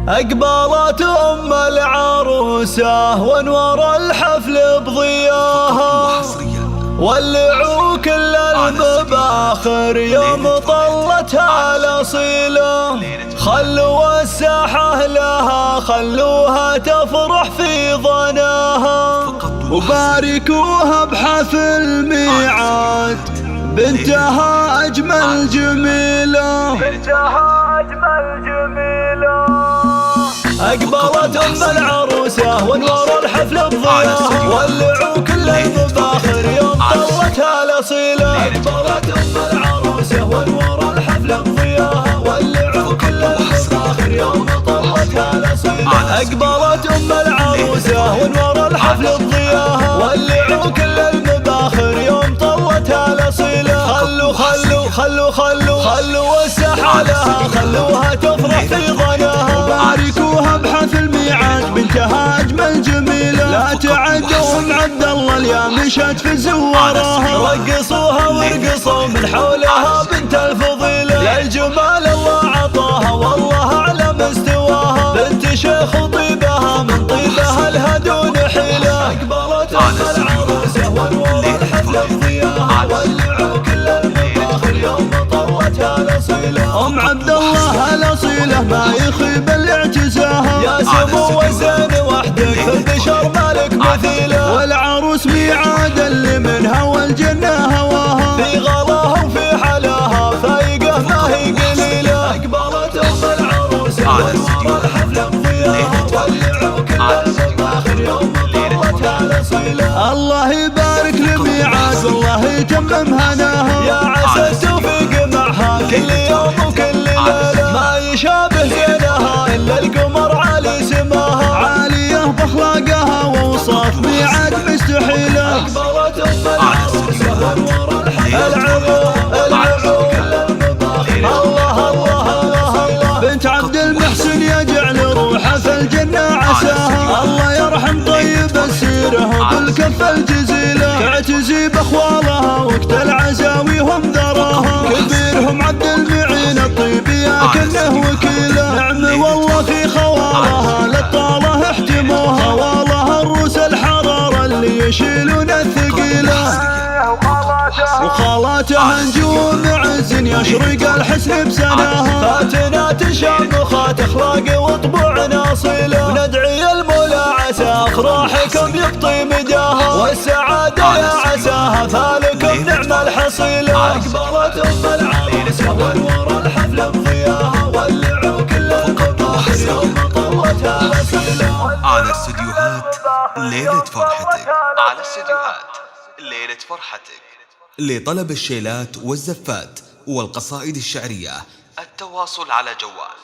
أقبلت أم العروسة وانور الحفل بضياها، ولعوا كل المباخر يوم طلتها الأصيلة. خلوا الساحة لها، خلوها تفرح في ظناها، وباركوها بحفل ميعاد بنتها أجمل جميلة. أقبلت أم العروسة وانور الحفل بضياها، ولعوا كل المباخر يوم طلتها الأصيلة. أقبلت أم العروسة وانور الحفل بضياها، ولعوا كل المباخر يوم طلتها الأصيلة. أقبلت أم العروسة وانور الحفل بضياها، ولعوا كل المباخر يوم طلتها الأصيلة. خلوا الساحة لها، خلوها تفرح في ظناها، وباركوها بحفل ميعاد بنتها أجمل جميلة. لا تعدوا أم عبد الله اليا مشت في زوارها، رقصوها وارقصوا من حولها بنت الفضيلة. يا الجمال الله عطاها والله أعلى مستواها، بنت شيخ وطيبها من طيبها لها دون حيلة. أقبلت أم العروسة وانور الحفل بضياها، ولعوا كل المباخر يوم طلتها الأصيلة. أم عبد الله الأصيلة ما يخيب اللي اعتزاها، يا سمو الزين وحدك في البشر مالك مثيله. والعروس ميعاد اللي منها والجنة هواها، في غلاها وفي حلاها فايقة ما هي قليلة. أقبلت أم العروسة وانور الحفل بضياها، ولعوا كل المباخر يوم طلتها الأصيلة. الله يبارك لميعاد والله يتمم هناها، يا عسى التوفيق معها كل يوم وكل ليلة. ما يشابه زينها إلا القمر عالي سماها، عالية بأخلاقها ووصاف ميعاد مستحيلة. أقبلت أم العروسة وانور الحفل العبوا كل المباخر. الله بنت عبد المحسن يجعل روحه في الجنة عساها، الله يرحم طيب السيرة بالكف الجزيلة. تعتزي بأخوالها وقت العزاوي هم ذراها، كبيرهم عبد المعين الطيبي كنه وكيله. نعم والله في خوالها للطالة احتموها، والله الروس الحرارة اللي يشيلون الثقيلة. وخالاتها نجوم عز يشرق الحسن بسناها، فاتنات شامخات اخلاق وطبوع اصيله. وندعي المولى عسى افراحكم يبطي مداها، والسعاده يا عساها فالكم نعم الحصيله. اقبلت ام العروسه وانور الحفل بضياها، ولعوا كل المباخر يوم طلتها الأصيلة. على استديوهات ليلة فرحتك، على استديوهات ليلة فرحتك. لطلب الشيلات والزفات والقصائد الشعرية التواصل على جوال